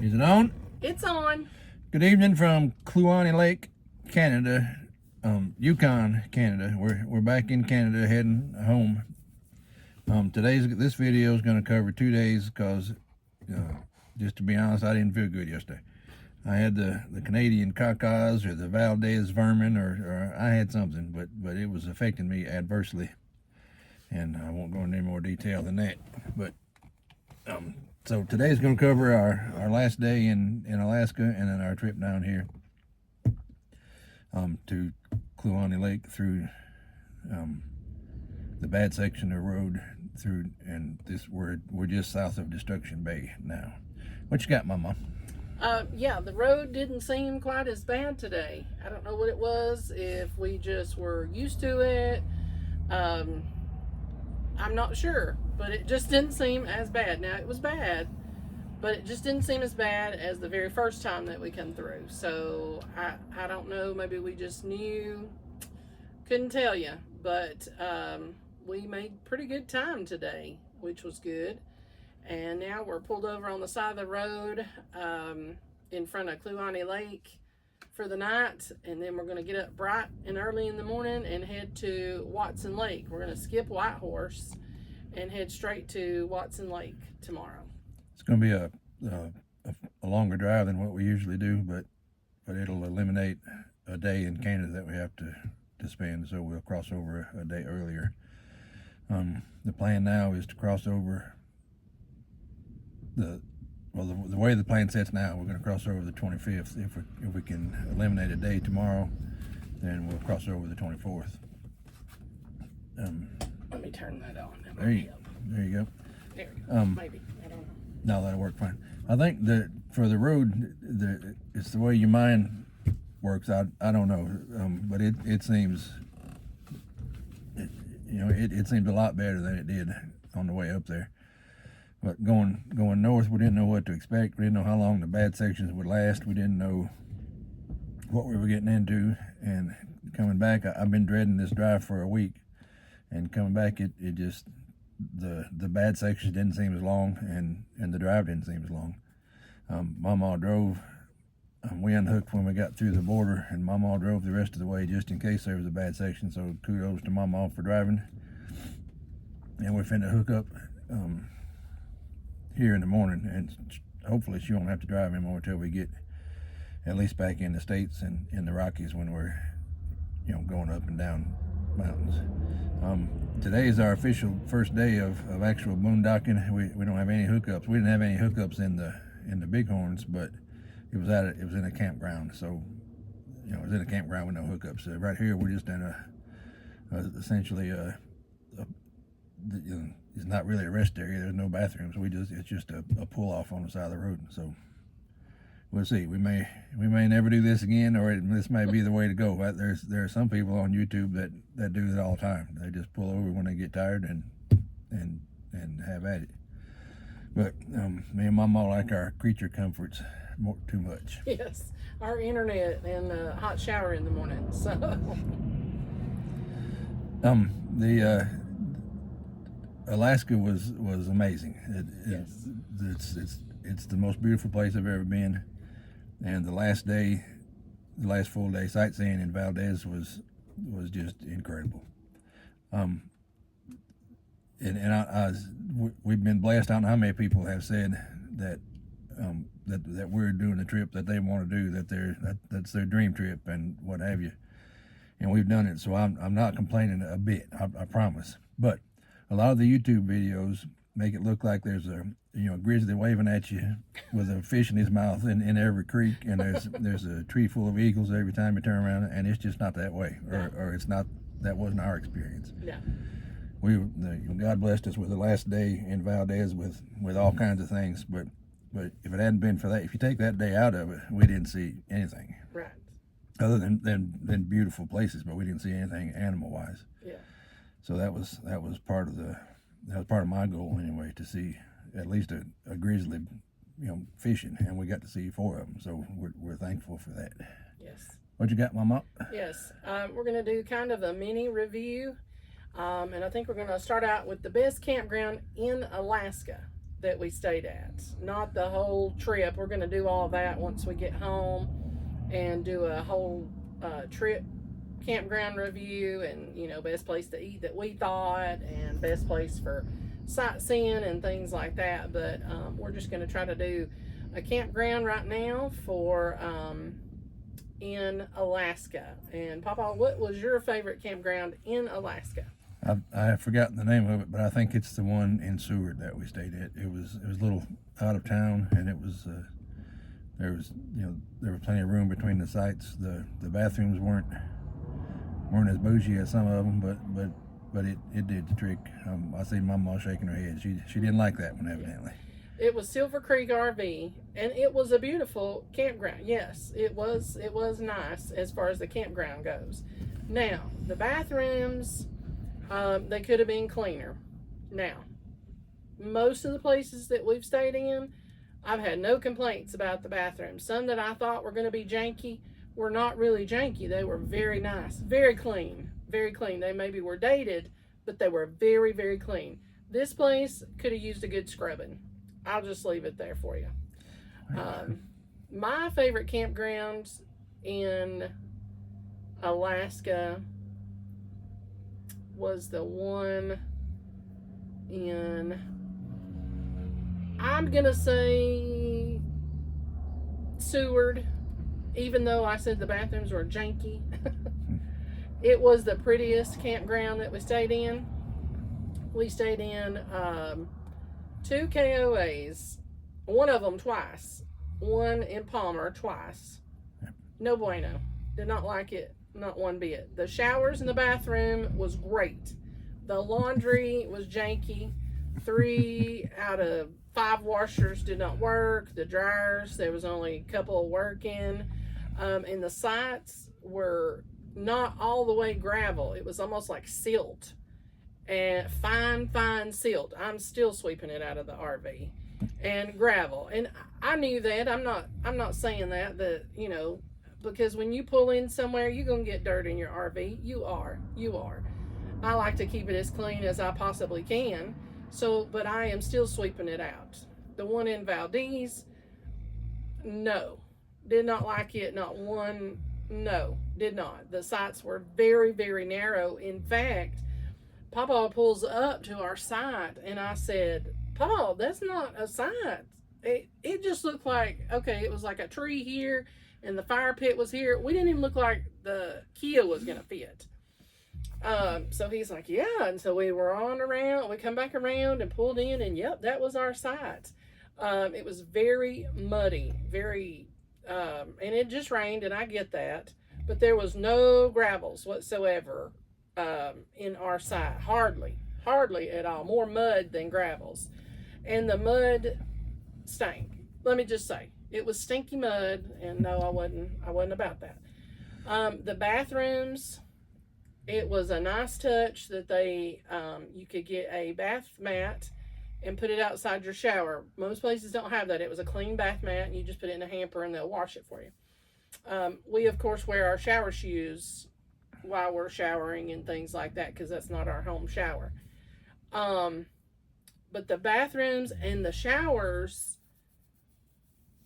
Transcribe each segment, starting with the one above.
Is it on? It's on. Good evening from Kluane Lake, Canada, Yukon, Canada. We're back in Canada, heading home. This video is going to cover 2 days because, just to be honest, I didn't feel good yesterday. I had the Canadian cacas or the Valdez vermin, or I had something, but it was affecting me adversely, and I won't go into any more detail than that. But so today's going to cover our last day in Alaska, and then our trip down here to Kluane Lake through the bad section of road through, and we're just south of Destruction Bay now. What you got, Mama? Yeah, the road didn't seem quite as bad today. I don't know what it was, if we just were used to it. I'm not sure, but it just didn't seem as bad. Now, it was bad, but it just didn't seem as bad as the very first time that we come through. So I don't know, maybe we just knew, couldn't tell you, but we made pretty good time today, which was good. And now we're pulled over on the side of the road in front of Kluane Lake for the night, and then we're going to get up bright and early in the morning and head to Watson Lake. We're going to skip Whitehorse and head straight to Watson Lake tomorrow. It's going to be a longer drive than what we usually do, but it'll eliminate a day in Canada that we have to spend, so we'll cross over a day earlier. The plan now is to cross over the way the plan sets now. We're going to cross over the 25th. If we can eliminate a day tomorrow, then we'll cross over the 24th. Let me turn that on. There you go. There you go. Maybe. I don't know. No, that'll work fine. I think that for the road, it's the way your mind works. I don't know, but it seems, it seems a lot better than it did on the way up there. But going north, we didn't know what to expect. We didn't know how long the bad sections would last. We didn't know what we were getting into. And coming back, I've been dreading this drive for a week. And coming back, it just, the bad sections didn't seem as long, and the drive didn't seem as long. Mama drove. We unhooked when we got through the border, and Mama drove the rest of the way just in case there was a bad section. So kudos to Mama for driving. And we're finna hook up here in the morning, and hopefully she won't have to drive anymore until we get at least back in the States and in the Rockies when we're going up and down mountains. Today is our official first day of actual boondocking. We don't have any hookups. We didn't have any hookups in the Bighorns, but it was in a campground. So it was in a campground with no hookups. Right here we're just in essentially it's not really a rest area. There's no bathrooms. It's just a pull off on the side of the road. So we'll see. We may never do this again, or this may be the way to go. There are some people on YouTube that do it all the time. They just pull over when they get tired and have at it. But me and Mama like our creature comforts too much. Yes, our internet and a hot shower in the morning. So Alaska was amazing. Yes. It's the most beautiful place I've ever been, and the last full day sightseeing in Valdez was just incredible. We've been blessed. I don't know how many people have said that we're doing the trip that they want to do, that's their dream trip and what have you, and we've done it. So I'm not complaining a bit. I promise. But a lot of the YouTube videos make it look like there's a grizzly waving at you with a fish in his mouth in every creek, and there's a tree full of eagles every time you turn around, and it's just not that way, or it's not. That wasn't our experience. Yeah. God blessed us with the last day in Valdez with all kinds of things, but if it hadn't been for that, if you take that day out of it, we didn't see anything. Right. Other than beautiful places, but we didn't see anything animal wise. Yeah. So that was part of my goal anyway, to see at least a grizzly, fishing, and we got to see 4 of them. So we're thankful for that. Yes. What you got, Mama? Yes. We're going to do kind of a mini review, and I think we're going to start out with the best campground in Alaska that we stayed at, not the whole trip. We're going to do all that once we get home and do a whole trip campground review, and best place to eat that we thought, and best place for sightseeing and things like that. But we're just going to try to do a campground right now for in Alaska. And Papa, what was your favorite campground in Alaska? I have forgotten the name of it, but I think it's the one in Seward that we stayed at. It was a little out of town, and it was there was plenty of room between the sites. The bathrooms weren't as bougie as some of them, but it did the trick. I see Mama shaking her head. She didn't like that one, evidently. It was Silver Creek RV, and it was a beautiful campground. Yes, it was nice as far as the campground goes. Now, the bathrooms, they could have been cleaner. Now, most of the places that we've stayed in, I've had no complaints about the bathrooms. Some that I thought were going to be janky were not really janky. They were very nice, very clean, very clean. They maybe were dated, but they were very, very clean. This place could have used a good scrubbing. I'll just leave it there for you. My favorite campground in Alaska was the one in, I'm gonna say Seward, even though I said the bathrooms were janky. It was the prettiest campground that we stayed in. We stayed in 2 KOAs, one of them twice, one in Palmer twice. No bueno. Did not like it, not one bit. The showers in the bathroom was great. The laundry was janky. 3 out of 5 washers did not work. The dryers, there was only a couple working. And the sites were not all the way gravel. It was almost like silt, and fine silt. I'm still sweeping it out of the RV, and gravel. And I knew that. I'm not saying that because when you pull in somewhere, you're gonna get dirt in your RV. You are. I like to keep it as clean as I possibly can. So, but I am still sweeping it out. The one in Valdez, no, did not like it. Not one. No, did not. The sites were very, very narrow. In fact, Papa pulls up to our site, and I said, Papa, that's not a site. It just looked like, okay, it was like a tree here, and the fire pit was here. We didn't even look like the Kia was going to fit. So he's like, yeah. And so we were on around, we come back around and pulled in, and yep, that was our site. It was very muddy, very, and it just rained, and I get that, but there was no gravels whatsoever in our site. Hardly at all. More mud than gravels. And the mud stank. Let me just say, it was stinky mud, and no, I wasn't about that. The bathrooms, it was a nice touch that you could get a bath mat and put it outside your shower. Most places don't have that. It was a clean bath mat, and you just put it in a hamper and they'll wash it for you. We of course wear our shower shoes while we're showering and things like that, because that's not our home shower. But the bathrooms and the showers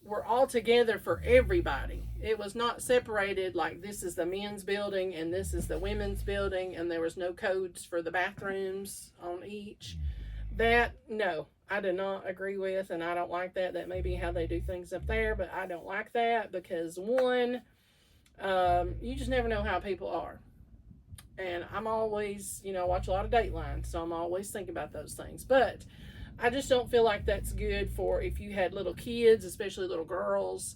were all together for everybody. It was not separated like this is the men's building and this is the women's building, and there was no codes for the bathrooms on each. That, no, I did not agree with, and I don't like that. That may be how they do things up there, but I don't like that because, one, you just never know how people are. And I'm always, watch a lot of Dateline, so I'm always thinking about those things. But I just don't feel like that's good for if you had little kids, especially little girls,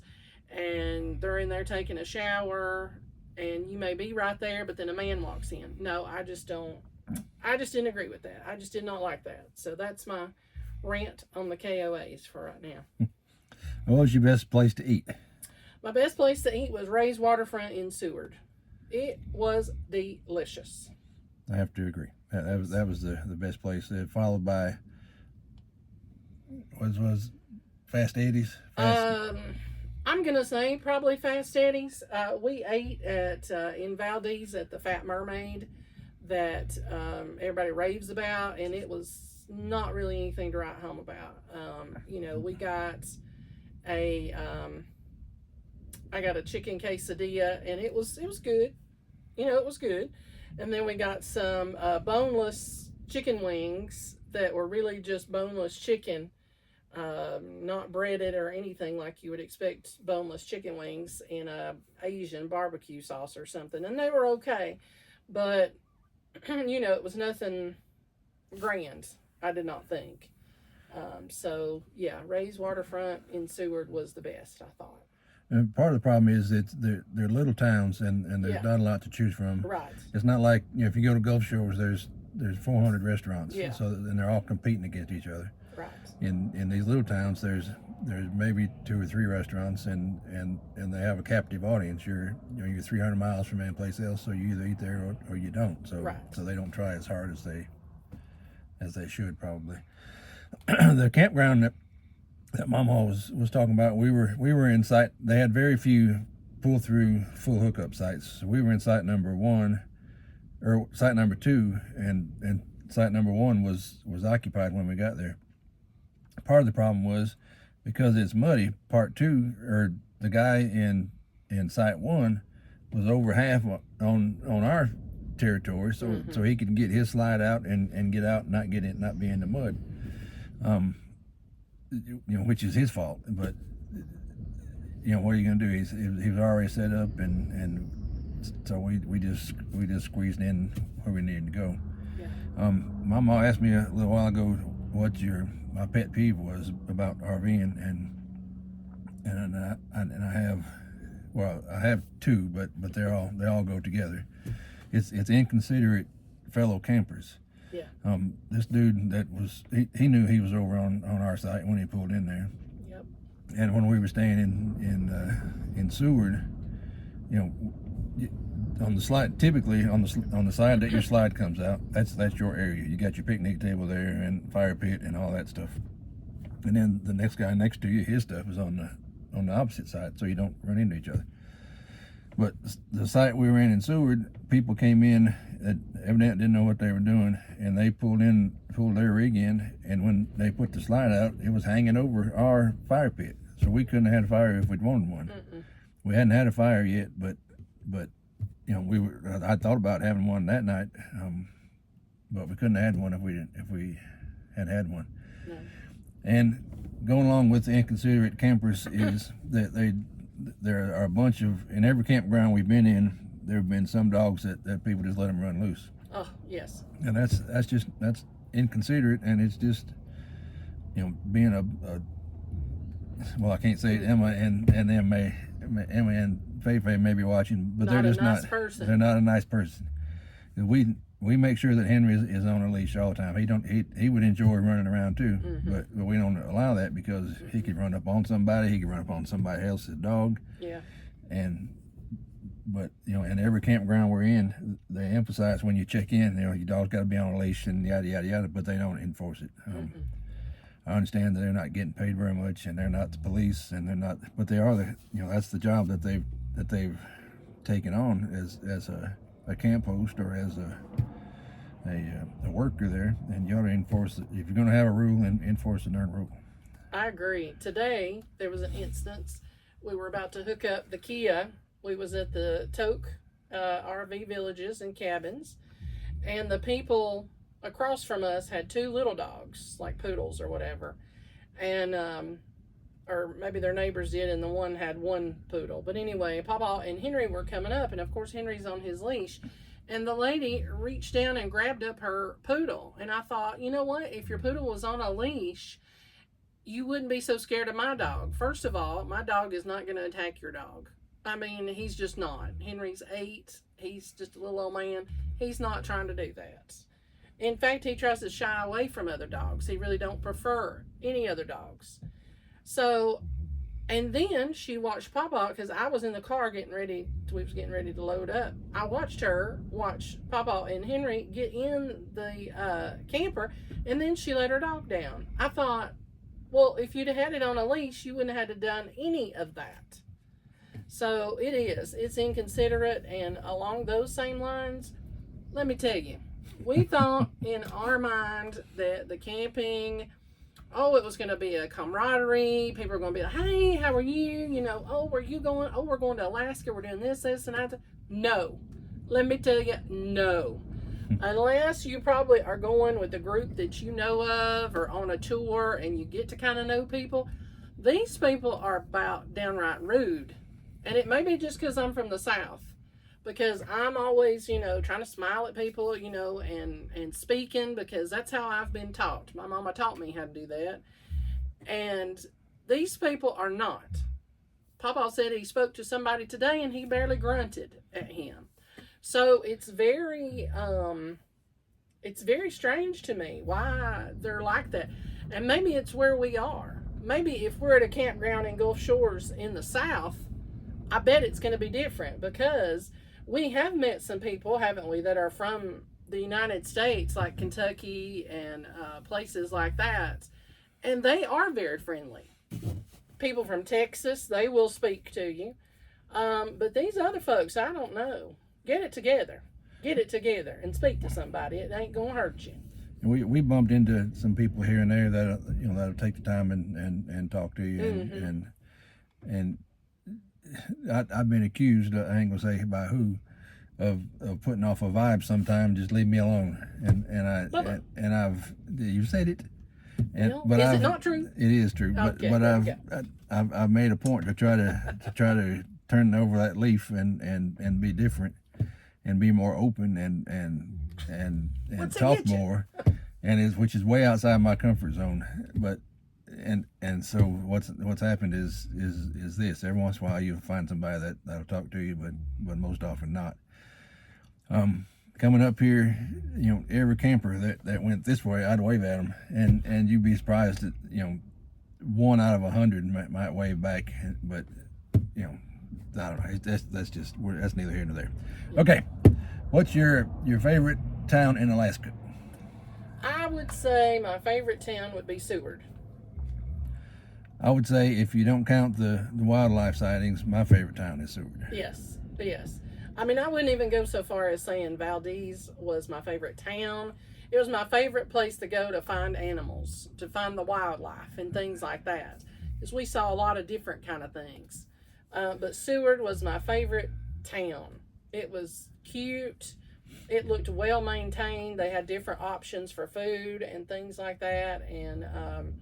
and they're in there taking a shower, and you may be right there, but then a man walks in. No, I just didn't agree with that. I just did not like that. So that's my rant on the KOAs for right now. What was your best place to eat? My best place to eat was Ray's Waterfront in Seward. It was delicious. I have to agree. That was the best place. Followed by was Fast Eddie's. I'm gonna say probably Fast Eddie's. We ate at in Valdez at the Fat Mermaid that everybody raves about, and it was not really anything to write home about. You know, we got a I got a chicken quesadilla, and it was good. You know, it was good. And then we got some boneless chicken wings that were really just boneless chicken, not breaded or anything like you would expect boneless chicken wings in a Asian barbecue sauce or something. And they were okay, but you know, it was nothing grand. I did not think. So yeah, Ray's Waterfront in Seward was the best, I thought. And part of the problem is that they're little towns, and there's not a lot to choose from. Right. It's not like, you know, if you go to Gulf Shores, there's 400 restaurants. Yeah. So and they're all competing against each other. Right. In these little towns, there's maybe 2 or 3 restaurants, and they have a captive audience. You're 300 miles from any place else, so you either eat there or you don't. So right. So they don't try as hard as they should probably. The campground that Mama was talking about, we were in site. They had very few pull through full hookup sites. So we were in site number 1 or site number 2, and site number 1 was occupied when we got there. Part of the problem was because it's muddy. Part 2, or the guy in site 1 was over half on our territory, so so he could get his slide out and get out and not be in the mud. You know, which is his fault, but you know, what are you gonna do? He was already set up, and so we just squeezed in where we needed to go. Yeah. My mom asked me a little while ago what my pet peeve was about RVing, and I have, well, I have 2, but they all go together. It's inconsiderate fellow campers. Yeah. This dude that was, he knew he was over on our site when he pulled in there. Yep. And when we were staying in Seward, you know, on the slide, typically on the side that your slide comes out, that's your area. You got your picnic table there and fire pit and all that stuff. And then the next guy next to you, his stuff is on the opposite side, so you don't run into each other. But the site we were in Seward, people came in that evidently didn't know what they were doing, and they pulled their rig in, and when they put the slide out, it was hanging over our fire pit. So we couldn't have had a fire if we'd wanted one. We hadn't had a fire yet, but you know, I thought about having one that night, but we couldn't have had one if we had one. No. And going along with the inconsiderate campers is that there are a bunch of, in every campground we've been in, there have been some dogs that people just let them run loose. Oh, yes. And that's inconsiderate, and it's just, you know, being a well, I can't say it, Emma and Faye may be watching, but they're just not. They're not a nice person. We make sure that Henry is on a leash all the time. He would enjoy running around too, but we don't allow that because he could run up on somebody. He could run up on somebody else's dog. Yeah. But you know, in every campground we're in, they emphasize when you check in, you know, your dog's got to be on a leash and yada yada yada, but they don't enforce it. I understand that they're not getting paid very much, and they're not the police, and they're not, but they are that's the job that they've taken on as a camp host or as a worker there, and you ought to enforce it. If you're going to have a rule, and enforce the darn rule. I agree. Today there was an instance. We were about to hook up the Kia. We was at the Toke RV villages and cabins, and the people across from us had 2 little dogs, like poodles or whatever, and or maybe their neighbors did, and the one had 1 poodle. But anyway, Papa and Henry were coming up, and of course Henry's on his leash, and the lady reached down and grabbed up her poodle. And I thought, you know what, if your poodle was on a leash, you wouldn't be so scared of my dog. First of all, my dog is not going to attack your dog. I mean, he's just not. Henry's 8. He's just a little old man. He's not trying to do that. In fact, he tries to shy away from other dogs. He really don't prefer any other dogs. So, and then she watched Papa, because I was in the car we was getting ready to load up. I watched her watch Papa and Henry get in the camper, and then she let her dog down. I thought, well, if you'd have had it on a leash, you wouldn't have had to done any of that. So it's inconsiderate, and along those same lines, let me tell you, We thought in our mind that the camping, oh, it was going to be a camaraderie. People are going to be like, hey, how are you? You know, oh, where are you going? Oh, we're going to Alaska. We're doing this, and that. No. Let me tell you, no. Unless you probably are going with a group that you know of or on a tour and you get to kind of know people, these people are about downright rude. And it may be just because I'm from the South. Because I'm always, you know, trying to smile at people, you know, and speaking, because that's how I've been taught. My mama taught me how to do that. And these people are not. Papa said he spoke to somebody today and he barely grunted at him. So it's very strange to me why they're like that. And maybe it's where we are. Maybe if we're at a campground in Gulf Shores in the South, I bet it's going to be different, because we have met some people, haven't we, that are from the United States, like Kentucky and places like that, and they are very friendly. People from Texas, they will speak to you. But these other folks, I don't know. Get it together. Get it together and speak to somebody. It ain't going to hurt you. We bumped into some people here and there that, you know, that'll take the time and talk to you, and I've been accused, I ain't gonna say by who, of putting off a vibe sometimes. Just leave me alone, and I've, you said it, and well, but is I've, it not true? It is true, Okay, but okay. I've made a point to try to turn over that leaf and be different and be more open and talk more, which is way outside my comfort zone, but. And so what's happened is this. Every once in a while you'll find somebody that'll talk to you, but most often not. Coming up here, you know, every camper that went this way, I'd wave at them, and you'd be surprised that, you know, 1 out of 100 might wave back, but, you know, I don't know. That's neither here nor there. Okay, what's your favorite town in Alaska? I would say my favorite town would be Seward. I would say, if you don't count the wildlife sightings, my favorite town is Seward. Yes. I mean, I wouldn't even go so far as saying Valdez was my favorite town. It was my favorite place to go to find animals, to find the wildlife and things like that. Because we saw a lot of different kind of things. But Seward was my favorite town. It was cute. It looked well maintained. They had different options for food and things like that. And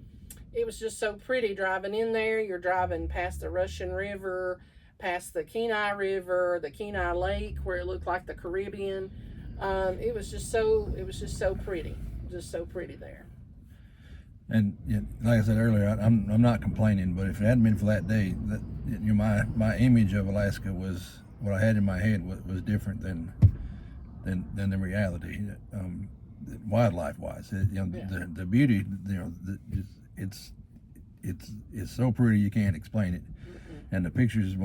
it was just so pretty driving in there. You're driving past the Russian River, past the Kenai River, the Kluane Lake, where it looked like the Caribbean. It was just so pretty, just so pretty there. And like I said earlier, I'm not complaining, but if it hadn't been for that day, you know, my image of Alaska was what I had in my head was different than the reality. Wildlife wise, you know, yeah. The beauty, you know, it's so pretty you can't explain it, and the pictures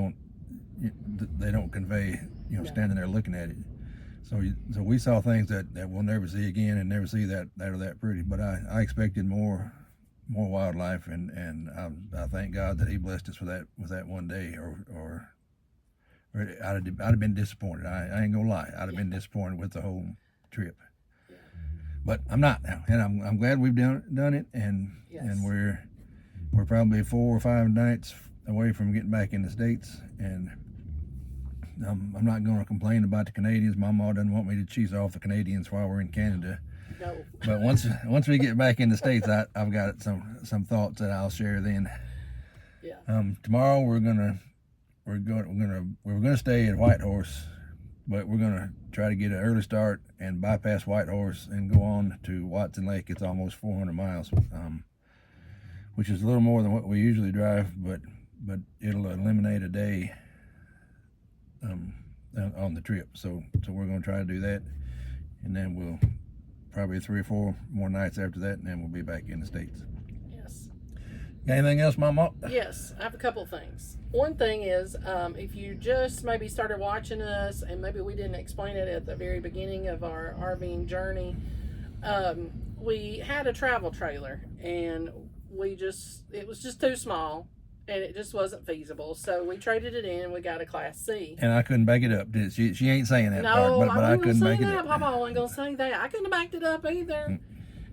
they don't convey, you know, standing there looking at it. So we saw things that we'll never see again, and never see that are that pretty. But I expected more wildlife, and I thank God that He blessed us with that one day, or I'd have been disappointed. I ain't gonna lie, I'd have been disappointed with the whole trip. But I'm not now, and I'm glad we've done it, and we're probably 4 or 5 nights away from getting back in the States, and I'm not going to complain about the Canadians. My mom doesn't want me to cheese off the Canadians while we're in Canada. No. But once we get back in the States, I've got some thoughts that I'll share then. Yeah. Tomorrow we're gonna stay at Whitehorse, but we're gonna try to get an early start and bypass Whitehorse and go on to Watson Lake. It's almost 400 miles, which is a little more than what we usually drive, but it'll eliminate a day on the trip. So we're gonna try to do that, and then we'll probably 3 or 4 more nights after that, and then we'll be back in the States. Yes. Got anything else, Mama? Yes, I have a couple things. One thing is, if you just maybe started watching us, and maybe we didn't explain it at the very beginning of our RVing journey, we had a travel trailer, and it was just too small. and it just wasn't feasible. So we traded it in. We got a Class C. And I couldn't back it up. She ain't saying that part, No, but I I couldn't wasn't back saying it that. up. Papa wasn't gonna say that. I couldn't have backed it up either.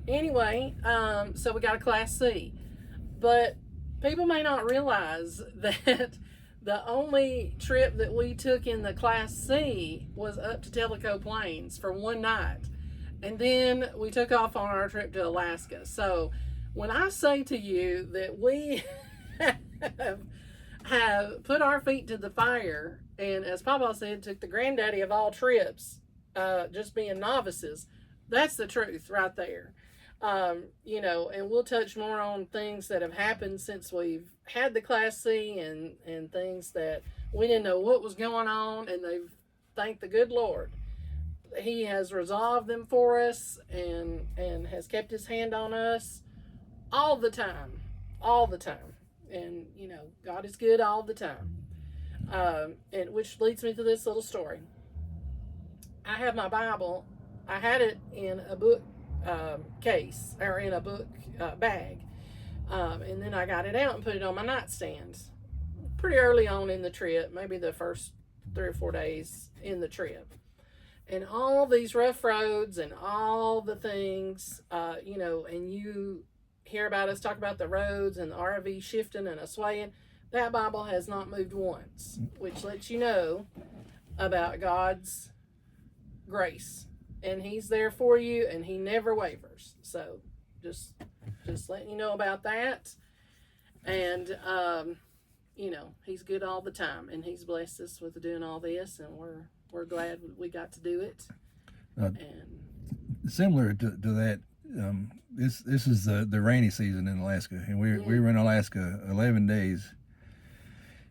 Anyway, so we got a Class C, but people may not realize that the only trip that we took in the Class C was up to Tellico Plains for one night. And then we took off on our trip to Alaska. So when I say to you that we have put our feet to the fire, and as Papa said, took the granddaddy of all trips, just being novices, that's the truth right there. You know, and we'll touch more on things that have happened since we've had the Class C, and things that we didn't know what was going on, and they've, thank the good Lord, He has resolved them for us, and has kept His hand on us all the time. And you know, God is good all the time. And which leads me to this little story. I have my Bible. I had it in a book case, or in a book bag, and then I got it out and put it on my nightstand pretty early on in the trip, maybe the first 3 or 4 days in the trip. And all these rough roads and all the things, you know, and you hear about us talk about the roads and the RV shifting and a swaying. That Bible has not moved once, which lets you know about God's grace. And He's there for you, and He never wavers. So just letting you know about that. And you know, He's good all the time, and He's blessed us with doing all this, and we're glad we got to do it. And similar to that, this is the rainy season in Alaska, and we were in Alaska 11 days,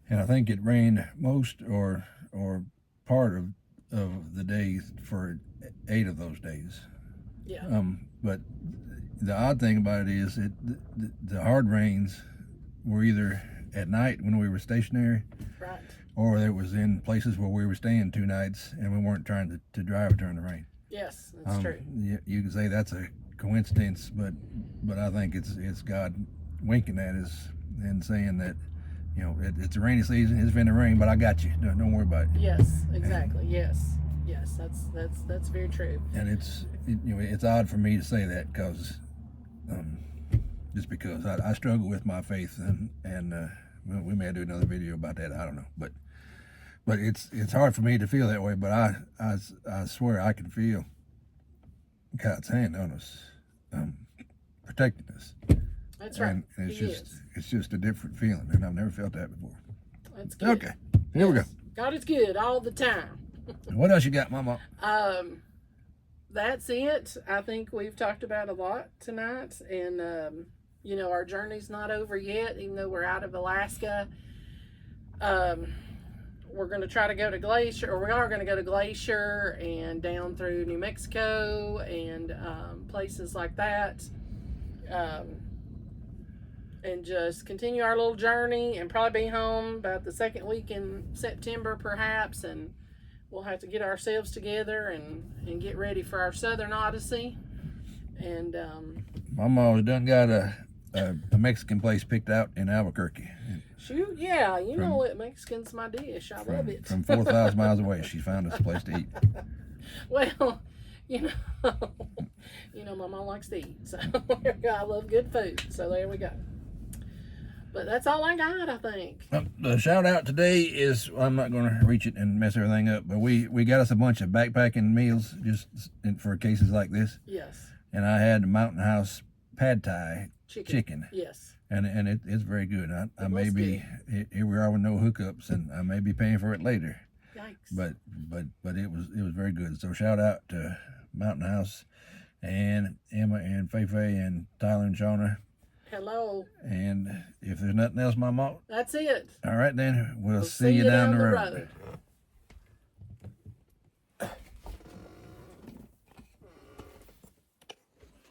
and I think it rained most or part of the days for 8 of those days. Yeah. But the odd thing about it is the hard rains were either at night when we were stationary, Right. or it was in places where we were staying 2 nights and we weren't trying to drive during the rain. Yes, that's true. You can say that's a coincidence, but I think it's God winking at us and saying that, you know, it's a rainy season. It's been a rain, but I got you. Don't worry about it. Yes, exactly. Yes, that's very true. And you know, it's odd for me to say that because just because I struggle with my faith, and we may do another video about that. I don't know, but it's hard for me to feel that way. But I swear I can feel God's hand on us, protecting us. That's right. And it's just a different feeling, and I've never felt that before. That's good. Okay, here we go. God is good all the time. What else you got, Mama? That's it. I think we've talked about a lot tonight, and you know, our journey's not over yet, even though we're out of Alaska. We're going to try to go to Glacier, or we are going to go to Glacier and down through New Mexico and places like that, and just continue our little journey, and probably be home about the second week in September perhaps, and we'll have to get ourselves together and get ready for our Southern Odyssey. And Mama done got a Mexican place picked out in Albuquerque. Shoot, yeah, you know what? Mexican's my dish. I love it. From 4,000 miles away, she found us a place to eat. Well, you know, my mom likes to eat, so I love good food. So there we go. But that's all I got, I think. The shout out today is, I'm not going to reach it and mess everything up, but we got us a bunch of backpacking meals just for cases like this. Yes. And I had Mountain House pad thai chicken. Yes. And it's very good. I may be, here we are with no hookups, and I may be paying for it later. Yikes. But it was very good. So shout out to Mountain House and Emma and Feifei and Tyler and Shauna. Hello. And if there's nothing else, Mama, That's it. all right then, we'll see you down the road.